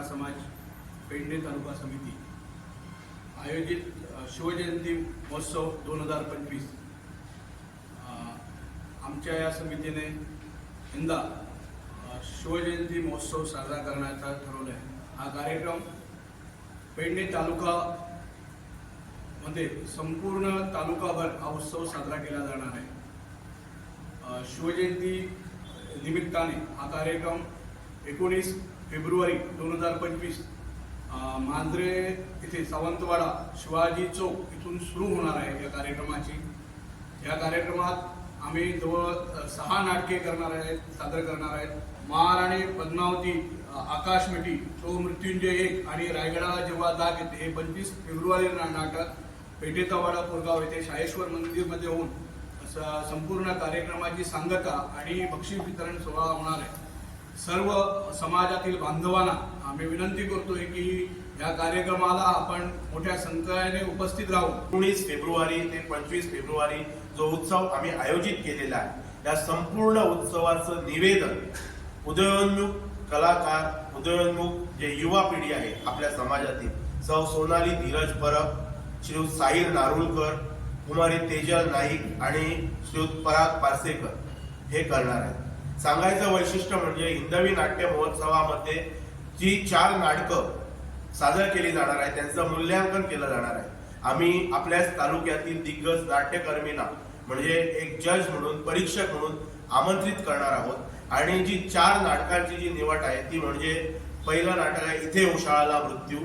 समाज पेडणे तालुका समिती आयोजित शिवजयंती महोत्सव 2025 आमच्या या समितीने यंदा शिवजयंती महोत्सव साजरा करण्याचा ठरवलं आहे। हा कार्यक्रम पेडणे तालुका मध्ये संपूर्ण तालुकाभर हा उत्सव साजरा केला जाणार आहे। शिवजयंती निमित्ताने हा कार्यक्रम 19 फेब्रुवारी 2025 मांजरे इथे सावंतवाडा शिवाजी चौक इथून सुरू होणार आहे। या कार्यक्रमात आम्ही जवळ 6 नाटके सादर करणार आहेत। महाराणी पद्मावती, आकाशमिठी, तो मृत्युंजय 1 आणि रायगडाला जेव्हा जाग येते हे 25 फेब्रुवारी नाटक पेठेचा वाडा कोरगाव येथे शाहेश्वर मंदिरमध्ये होऊन संपूर्ण कार्यक्रमाची सांगता आणि बक्षीस वितरण सोहळा होणार आहे। सर्व समाजातील बांधवांना आम्ही विनंती करतोय की या कार्यक्रमाला आपण मोठ्या संख्येने उपस्थित राहू। 19 फेब्रुवारी ते 25 फेब्रुवारी जो उत्सव आम्ही आयोजित केलेला आहे, या संपूर्ण उत्सवाचं निवेदन उदयोन्मुख कलाकार, उदयोन्मुख जे युवा पिढी आहे आपल्या समाजातील, सौ सोनाली धीरज परब, श्री साहिल नारुलकर, कुमारी तेजल नाईक आणि श्री पराग पारसेकर हे करणार आहेत। सांगायचं वैशिष्ट्य म्हणजे हिंदवी नाट्य महोत्सवामध्ये जी 4 नाटकं सादर केली जाणार आहे त्यांचं मूल्यांकन केलं जाणार आहे। आम्ही आपल्याच तालुक्यातील दिग्गज नाट्यकर्मींना म्हणजे एक जज म्हणून, परीक्षक म्हणून आमंत्रित करणार आहोत आणि जी 4 नाटकांची जी निवड आहे ती म्हणजे पहिलं नाटक आहे इथे उशाळाला मृत्यू,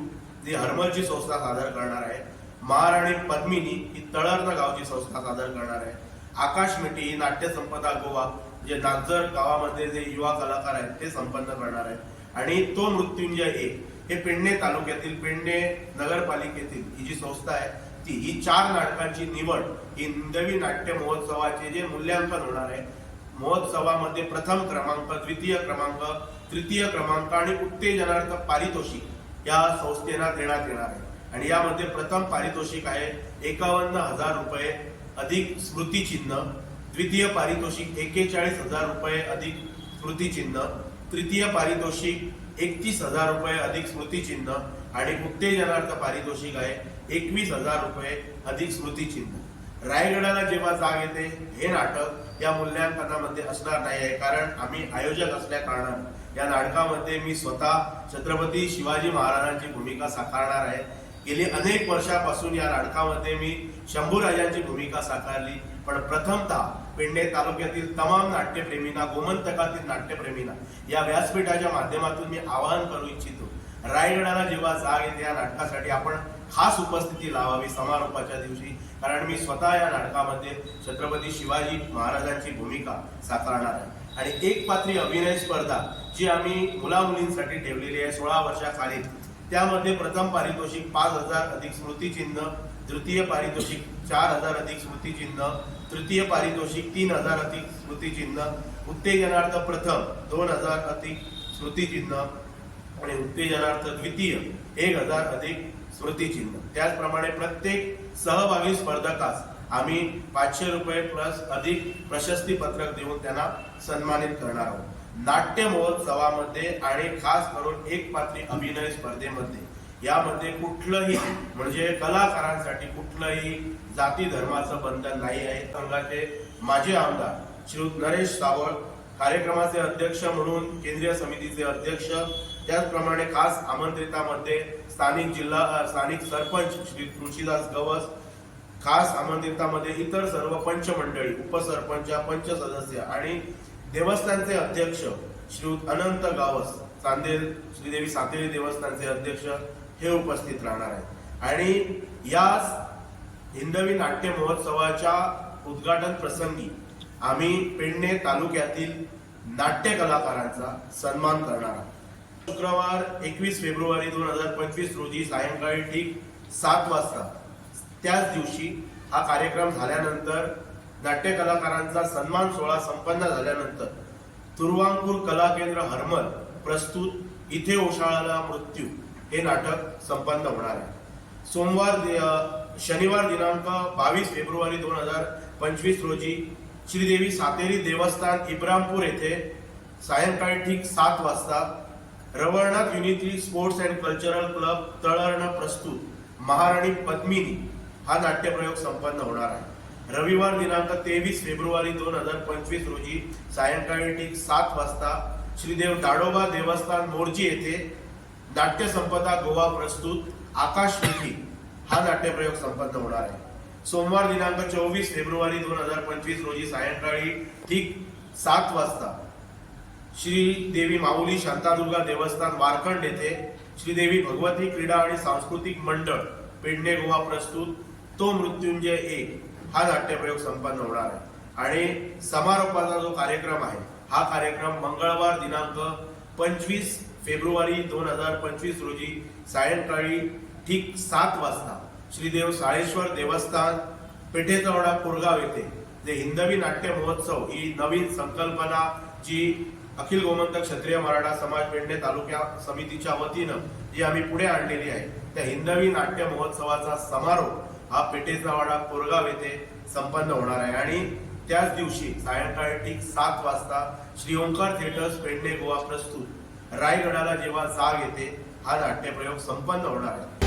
जी हरमलची संस्था सादर करणार आहे। महाराणी पद्मिनी ही तळर्न गावची संस्था सादर करणार आहे। आकाशमिठी ही नाट्य संपदा गोवा जे नागझर गावामध्ये जे युवा कलाकार आहेत ते संपन्न करणार आहेत। आणि तो मृत्युंजय 1 हे पेडणे तालुक्यातील पेडणे नगरपालिकेतील ही जी संस्था आहे ही 4 नाटकांची निवड हिंदवी नाट्य महोत्सवाचे जे मूल्यांकन होणार आहे, महोत्सवामध्ये प्रथम क्रमांक, द्वितीय क्रमांक, तृतीय क्रमांक आणि उत्तेजनार्थ पारितोषिक या संस्थेला देण्यात येणार आहे। आणि यामध्ये प्रथम पारितोषिक आहे 51,000 रुपये अधिक स्मृतिचिन्ह, द्वितीय पारितोषिक 41,000 रुपये अधिक स्मृतिचिन्ह, तृतीय पारितोषिक 31,000 रुपये अधिक स्मृतिचिन्ह आणि उत्तेजनार्थ पारितोषिक आहे 21,000 रुपये अधिक स्मृतिचिन्ह। रायगडाला जेव्हा जाग येते हे नाटक या मूल्यांकनामध्ये असणार नाही आहे, कारण आम्ही आयोजक असल्या कारणाने या नाटकामध्ये मी स्वतः छत्रपती शिवाजी महाराजांची भूमिका साकारणार आहे। गेली अनेक वर्षापासून या नाटकामध्ये मी शंभूराजांची भूमिका साकारली, पण प्रथमतः पेडणे तालुक्यातील तमाम नाट्यप्रेमींना, गोमंतकातील नाट्यप्रेमींना या व्यासपीठाच्या माध्यमातून मी आवाहन करू इच्छितो, रायगडाला जेव्हा जाग येते या नाटकासाठी आपण खास उपस्थिती लावावी समारोपाच्या दिवशी, कारण मी स्वतः या नाटकामध्ये छत्रपती शिवाजी महाराजांची भूमिका साकारणार आहे। आणि एक पात्री अभिनय स्पर्धा जी आम्ही मुला मुलींसाठी ठेवलेली आहे 16 वर्षाखालील, त्यामध्ये प्रथम पारितोषिक 5,000 अधिक स्मृतिचिन्ह, द्वितीय पारितोषिक 4,000 अधिक स्मृतिचिन्ह, तृतीय पारितोषिक 3,000 अधिक स्मृतिचिन्ह, उत्तेजनार्थ प्रथम 2,000 अधिक स्मृतिचिन्ह आणि उत्तेजनार्थ द्वितीय 1,000 अधिक स्मृतिचिन्ह। त्याचप्रमाणे प्रत्येक सहभागी स्पर्धकास आम्ही 500 रुपये प्लस अधिक प्रशस्ती पत्रक देऊन त्यांना सन्मानित करणार आहोत। नाट्य महोत्सवामध्ये आणि खास करून एक पात्री अभिनय स्पर्धेमध्ये यामध्ये कुठलंही म्हणजे कलाकारांसाठी कुठलंही जाती धर्माचं बंधन नाही आहे। संघाचे माजी आमदार श्री नरेश सावळ, कार्यक्रमाचे अध्यक्ष म्हणून केंद्रीय समितीचे अध्यक्ष, त्याचप्रमाणे खास आमंत्रितामध्ये स्थानिक सरपंच श्री तुळशीदास गवस, खास आमंत्रितामध्ये इतर सर्व पंच मंडळी, उपसरपंच, पंच सदस्य आणि देवस्थानचे अध्यक्ष श्री अनंत गावस, चांदेल श्रीदेवी सातेरी देवस्थानचे अध्यक्ष हे उपस्थित राहणार आहेत। आणि या हिंदवी नाट्य महोत्सवाच्या उद्घाटन प्रसंगी आम्ही पेडणे तालुक्यातील नाट्य कलाकारांचा सन्मान करणार आहोत। शुक्रवार 21 फेब्रुवारी 2025 रोजी सायंकाळी ठीक 7 वाजता त्याच दिवशी हा कार्यक्रम झाल्यानंतर, नाट्य कलाकारांचा सन्मान सोहळा संपन्न झाल्यानंतर तुर्वांकूर कला केंद्र हरमल प्रस्तुत इथे ओशाळाला मृत्यू हे नाटक संपन्न होणार आहे। शनिवार दिनांक 22 फेब्रुवारी 2025 रोजी श्रीदेवी सातेरी देवस्थान इब्रामपूर येथे सायंकाळी ठीक 7 वाजता Ravalnath unity sports and cultural club Talarn प्रस्तुत महाराणी पद्मिनी हा नाट्यप्रयोग संपन्न होणार आहे. रविवार दिनांक 23 फेब्रुवारी 2025 रोजी सायंकाळी ठीक 7 वाजता श्रीदेव दाडोबा देवस्थान मोर्ची येथे नाट्य संपदा गोवा प्रस्तुत आकाशमुखी हा नाट्यप्रयोग संपन्न होणार आहे. सोमवार दिनांक 24 फेब्रुवारी 2025 रोजी सायंकाळी ठीक 7 वाजता श्री देवी माऊली शांतादुर्गा देवस्थान वारकंड येथे श्रीदेवी भगवती क्रीडा आणि सांस्कृतिक मंडळ पेडणे गोवा प्रस्तुत तो मृत्युंजय 1 हा नाट्यप्रयोग संपन्न होणार आहे. आणि समारोपाचा जो कार्यक्रम आहे हा कार्यक्रम मंगळवार दिनांक 25 फेब्रुवारी 2025 रोजी सायंकाळी ठीक 7 वाजता श्रीदेव साळेश्वर देवस्थान पेठेचवडा कोरगाव येथे जे हिंदवी नाट्य महोत्सव ही नवीन संकल्पना जी अखिल गोमंतक क्षत्रिय मराठा समाज पेडणे तालुका समितीच्या वतीनं जी आम्ही पुढे आणलेली आहे त्या हिंदवी नाट्य महोत्सवाचा समारोप हा पेठेचवाडा कोरगाव येथे संपन्न होणार आहे. आणि त्याच दिवशी सायंकाळी ठीक 7 वाजता श्री ओंकार थिएटर्स पेडणे गोवा प्रस्तुत रायगडाला जेव्हा जाग येते हा नाट्यप्रयोग संपन्न होणार आहे.